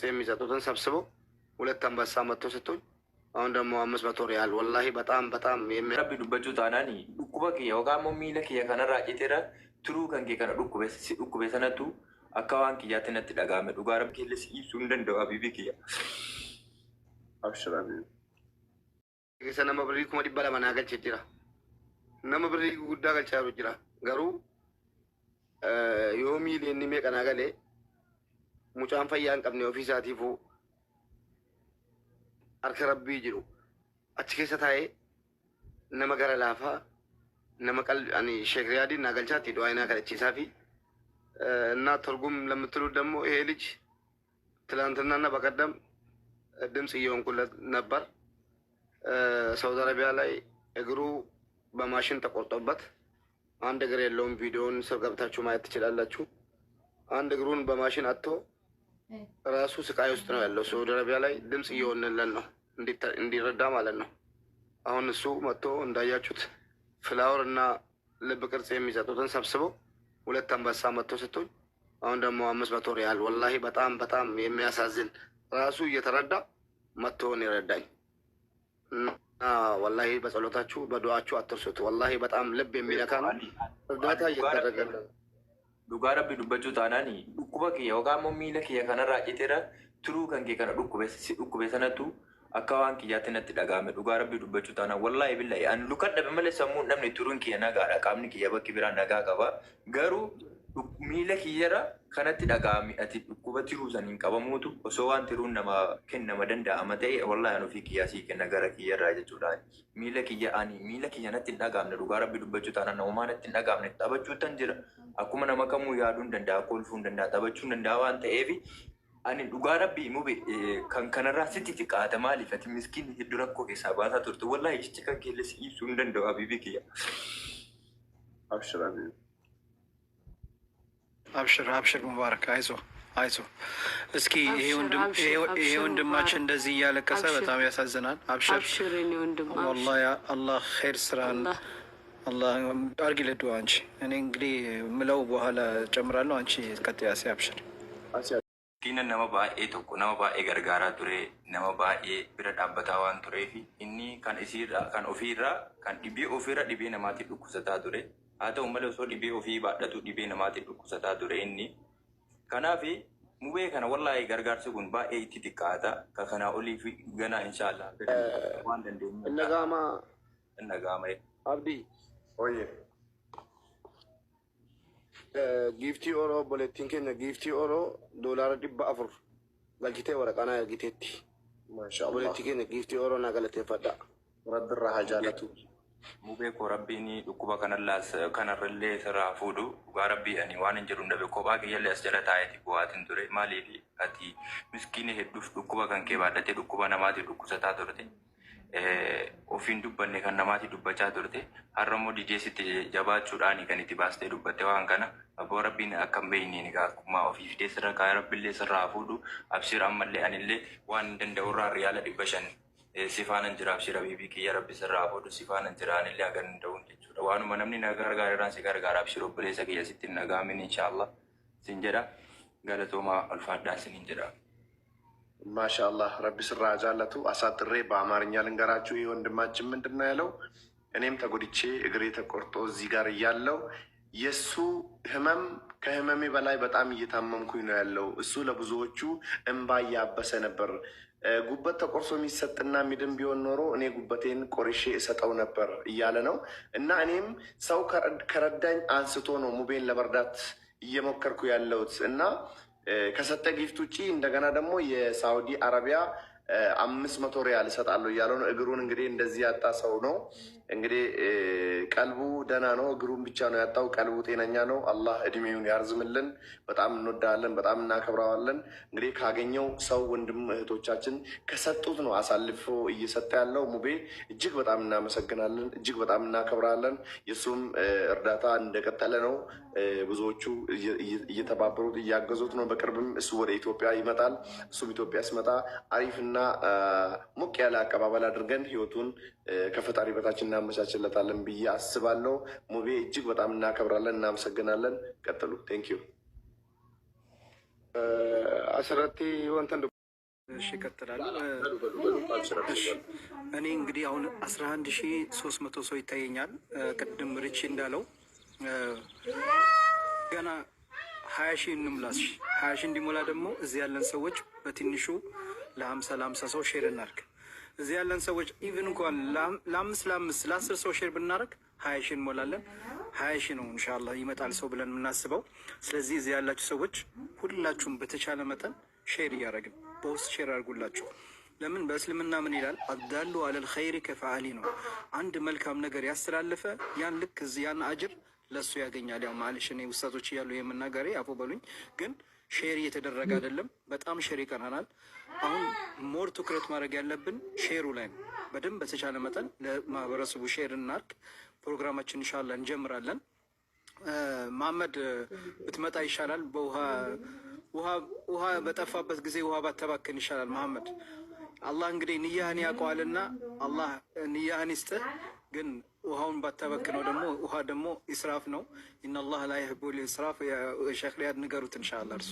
የሚሰጡትን ሰብስበው ሁለት አንበሳ መጥቶ ስጡኝ። አሁን ደግሞ 500 ሪያል ወላሂ በጣም ረቢ ዱበቹ ታናኒ ዱኩበ ኪያ ወቃሞ ሚለ ኪያ ከነራ ጭቴራ ትሩ ከንኬ ከነ ዱኩቤ ሰነቱ አካዋን ኪያት ነት ደጋመ ዱጋ ረብ ኬልስ ይሱ እንደንደው አቢቢ ኪያ አብሽራ ሰነመ ብሪ ኩመ ዲበላ መናገል ችጅራ ነመ ብሪ ጉዳ ገልቻሩ ጅራ ገሩ ዮሚ ሌኒ ሜቀናገሌ ሙጫን ፈያን ቀብኔ ኦፊሳቲፉ harka rabbii jiru achi keessa taa'ee nama gara laafaa nama ani Sheek Riyaadiin naa galchaatti du'aayinaa kadhachiisaa fi እና ትርጉም ለምትሉት ደግሞ ይሄ ልጅ ትላንትናና በቀደም ድምፅ እየሆንኩለት ነበር። ሳውዲ አረቢያ ላይ እግሩ በማሽን ተቆርጦበት አንድ እግር የለውም። ቪዲዮውን ስር ገብታችሁ ማየት ትችላላችሁ። አንድ እግሩን በማሽን አጥቶ ራሱ ስቃይ ውስጥ ነው ያለው። ሳውዲ አረቢያ ላይ ድምፅ እየሆንለን ነው እንዲረዳ ማለት ነው። አሁን እሱ መጥቶ እንዳያችሁት ፍላወር እና ልብ ቅርጽ የሚሰጡትን ሰብስበው ሁለት አንበሳ መጥቶ ስጡኝ። አሁን ደግሞ 500 ሪያል ወላሂ በጣም የሚያሳዝን ራሱ እየተረዳ መጥቶ ነው የረዳኝ። ወላሂ በጸሎታችሁ በዱዓችሁ አትርሱት። ወላሂ በጣም ልብ የሚነካ ነው። እርዳታ እየተደረገ ነው። ዱጋ ረቢ ዱበቹ ታናኒ ዱኩበ ኪያ ወቃሞ ሚለ ኪያ ከነራ ጭቴራ ትሩ ከንኬ ከነ ዱኩቤ ሰነቱ አካዋን ኪያት ነት ደጋመ ዱጋ ረቢ ዱበቹ ታና ወላሂ ቢላሂ አን ሉከደ በመለ ሰሙ ነምኒ ቱሩን ኪያ ነጋራ ቃምኒ ኪያ በኪ ቢራ ነጋ ቀባ ገሩ ሚለ ኪየራ ከነት ደጋሚ አቲ ዱኩበ ትሩ ሰኒን ቀበሙቱ ኦሶዋን ትሩ ነማ ከነመ ደንዳ አመቴ ወላሂ አኑ ፊ ኪያ ሲ ከነገረ ኪየራ ጀቹዳ ሚለ ኪያ አኒ ሚለ ኪያ ነት ደጋምነ ዱጋ ረቢ ዱበቹ ታና ነው ማለት ደጋምነ ጠበቹ ተንጅራ akkuma nama kamuu yaaduun danda'a kolfuun danda'a taphachuun danda'a waan ta'eef ani dhugaa rabbii mube kan kanarraa sitti xiqqaata maaliif ati miskiin hedduu rakkoo keessaa baasaa turte wallaahi jechi kan keelles ibsuu hin danda'u abiibii kiyya. አብሽር ሙባረክ አይዞ እስኪ ይሄ ወንድማችን እንደዚህ እያለቀሰ በጣም ያሳዝናል። አብሽር ወላሂ አላህ ኸይር ስራን አላህ አርጊ ለዱ አንቺ እኔ እንግዲህ ምለው በኋላ ጨምራለሁ። አንቺ ቀጥያሲ አብሽር ኪነ ነማ ባኤ ቶኮ ነማ ባኤ ገርጋራ ቱሬ ነማ ባኤ ብረ ዳበታ ዋን ቱሬ ፊ ኢኒ ካን ኢሲራ ካን ኦፊራ ካን ዲቤ ኦፊራ ዲቤ ነማቲ ዱኩሰታ ቱሬ አተው መለ ሶ ዲቤ ኦፊ ባደቱ ዲቤ ነማቲ ዱኩሰታ ቱሬ ኢኒ ከናፊ ሙቤ ከነ ወላሂ ገርጋርሲ ጉን ባኤ ኢቲ ዲቃታ ከከና ኦሊ ፊ ገና ኢንሻአላህ ዋን ደንደኝ እነጋማ አብዲ oye gifti oro boletin kenya gifti oro $400 galchite waraqana ergitetti masha Allah boletin kenya gifti oro na galate fada rabbi rahajalatu mube ko rabbini dukuba kanallas kanarle sara fudu ga rabbi ani wan injiru ndabe ko baage yalle asjala taayati ko atin dure mali fi ati miskine heddu dukuba kan ke badate dukuba namati dukusata durte ofiin dubbanne kan namaati dubbachaa turte har'ammoo dideesitti jabaachuudhaan kan itti baastee dubbatte waan kana abboo rabbiin akkam beeyniin akkuma ofii fidee sirra kaa rabbillee sirraa fuudhu abshir ammallee anillee waan danda'urraa riyaala 500 sifaanan jira abshir abiibii kiyya rabbi sirraa fuudhu sifaanan jira anillee agar danda'uun jechuudha waanuma namni na gargaareeraan si gargaara abshir obboleessa kiyya sitti nagaamin inshaallah sin jedha galatoomaa ulfaadhaan sinin jedha. ማሻአላህ ረቢ ስራ ጃለቱ አሳጥሬ በአማርኛ ልንገራችሁ። ይሄ ወንድማችን ምንድነው ያለው? እኔም ተጎድቼ እግሬ ተቆርጦ እዚህ ጋር እያለው የሱ ህመም ከህመሜ በላይ በጣም እየታመምኩኝ ነው ያለው። እሱ ለብዙዎቹ እንባ ያበሰ ነበር። ጉበት ተቆርሶ የሚሰጥና ሚድን ቢሆን ኖሮ እኔ ጉበቴን ቆርሼ እሰጠው ነበር እያለ ነው። እና እኔም ሰው ከረዳኝ አንስቶ ነው ሙቤን ለመርዳት እየሞከርኩ ያለሁት እና ከሰጠ ጊፍት ውጪ እንደገና ደግሞ የሳውዲ አረቢያ 500 ሪያል እሰጣለሁ እያለው ነው። እግሩን እንግዲህ እንደዚህ ያጣ ሰው ነው። እንግዲህ ቀልቡ ደህና ነው፣ እግሩን ብቻ ነው ያጣው። ቀልቡ ጤነኛ ነው። አላህ እድሜውን ያርዝምልን። በጣም እንወዳለን፣ በጣም እናከብረዋለን። እንግዲህ ካገኘው ሰው ወንድም እህቶቻችን ከሰጡት ነው አሳልፎ እየሰጠ ያለው ሙቤ። እጅግ በጣም እናመሰግናለን፣ እጅግ በጣም እናከብራለን። የእሱም እርዳታ እንደቀጠለ ነው። ብዙዎቹ እየተባበሩት እያገዙት ነው። በቅርብም እሱ ወደ ኢትዮጵያ ይመጣል። እሱም ኢትዮጵያ ሲመጣ አሪፍና ሞቅ ያለ አቀባበል አድርገን ህይወቱን ከፈጣሪ በታችን እናመቻችለታለን ብዬ አስባለሁ። ሙቤ እጅግ በጣም እናከብራለን፣ እናመሰግናለን። ቀጥሉ። ቴንክ ዩ asirratti wanta እሺ እቀጥላለሁ። እኔ እንግዲህ አሁን 11300 ሰው ይታየኛል። ቅድም ሪች እንዳለው ገና 20 ሺህ እንምላስ። 20 ሺህ እንዲሞላ ደግሞ እዚህ ያለን ሰዎች በትንሹ ለ50 ሰው ሼር እናድርግ። እዚህ ያለን ሰዎች ኢቭን እንኳን ለ10 ሰው ሼር ብናደርግ 20 ሺህ እንሞላለን። 20 ሺህ ነው ኢንሻአላህ ይመጣል ሰው ብለን የምናስበው። ስለዚህ እዚህ ያላችሁ ሰዎች ሁላችሁም በተቻለ መጠን ሼር እያደረግን በውስጥ ሼር አድርጉላችሁ። ለምን በእስልምና ምን ይላል? አዳሉ አለል ኸይሪ ከፈአሊ ነው። አንድ መልካም ነገር ያስተላለፈ ያን ልክ ያን አጅር ለሱ ያገኛል። ያው ማለሽ እኔ ውስጣቶች እያሉ የምናገሬ አፎ በሉኝ፣ ግን ሼር እየተደረገ አይደለም። በጣም ሼር ይቀናናል። አሁን ሞር ትኩረት ማድረግ ያለብን ሼሩ ላይ ነው። በደንብ በተቻለ መጠን ለማህበረሰቡ ሼር እናድርግ። ፕሮግራማችን ኢንሻአላህ እንጀምራለን። መሐመድ ብትመጣ ይሻላል። ውሃ በጠፋበት ጊዜ ውሃ ባተባከን ይሻላል። መሐመድ አላህ እንግዲህ ንያህን ያውቀዋልና አላህ ንያህን ይስጥህ። ግን ውሃውን ባተባክነው ደግሞ ውሃ ደግሞ ኢስራፍ ነው። ኢነላህ ላ ዩሂቡል ኢስራፍ። ሼክ ሪያድ ንገሩት ኢንሻአላህ። እርሱ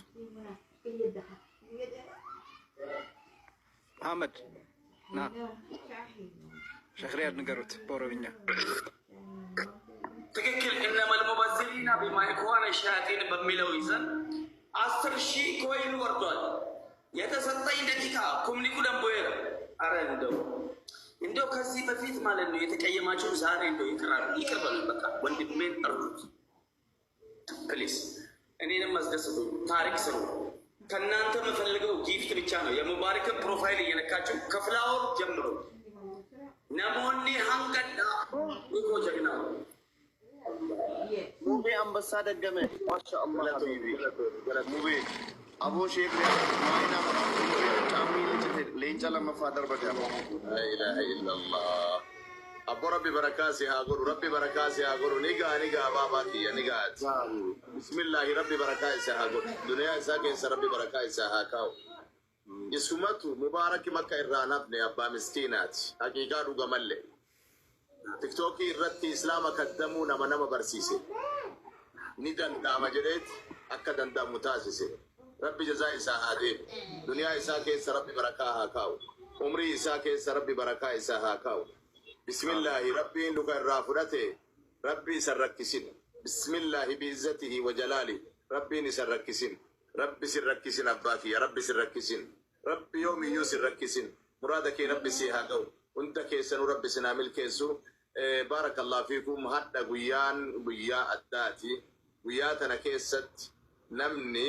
መሐመድ ና ሼክ ሪያድ ንገሩት በኦሮምኛ። ትክክል። እነመል ሙበዚሪና ቢማ ኢኽዋነ ሸያጢን በሚለው ይዘን 10 ሺህ ኮይን ወርዷል። የተሰጠኝ ደቂቃ ኩምኒኩ ደንቦዬ። አረ እንደው ከዚህ በፊት ማለት ነው የተቀየማችሁ ዛሬ እንደው ይቅር በሉ። በቃ ወንድሜን ጠሩት ፕሊስ። እኔንም አስደስቱኝ። ታሪክ ስሩ። ከእናንተ የምፈልገው ጊፍት ብቻ ነው። የሙባረክን ፕሮፋይል እየነካችሁ ከፍላወር ጀምሮ ነሞኒ ሀንቀዳ ይኮ ጀግና ሙቤ አንበሳ ደገመ። ማሻአላህ ሙቤ አቦ ሼክ ማይና ጫሚ ሌንጫ ለመፋደር በቃ ላኢላሀ ኢለላህ አቦ ረቢ በረካሲ ሀጎሩ ረቢ በረካሲ ሀጎሩ ኒጋ ባባኪ ኒጋ ቢስሚላሂ ረቢ በረካሲ ሀጎሩ ዱንያ ኢሳ ኬሰ ረቢ በረካሲ ሀካው ይሱመቱ ሙባረክ መካ ኢራናብኔ አባ ምስኪናት ሀቂቃ ዱገመሌ ቲክቶክ irratti islaama kaddamuu nama barsiise ni danda'ama jedheet akka danda'amu taasise. Rabbi jazaa isaa haa deebisu. Duniyaa isaa keessa rabbi barakaa haa kaa'u. Umrii isaa keessa rabbi barakaa isaa haa kaa'u. Bismillaahi rabbiin luka irraa fudhate rabbi isan rakkisin. Bismillaahi biizzatihi wa jalaali rabbiin isan rakkisin. Rabbi sin rakkisin abbaa kiyya rabbi sin rakkisin. Rabbi yoomiyyuu sin rakkisin. Muraada kee rabbi si haa ga'u. Hunda keessanuu rabbi sinaa milkeessu. Barakallahu fiikum. Hadda guyyaa addaati. Guyyaa tana keessatti namni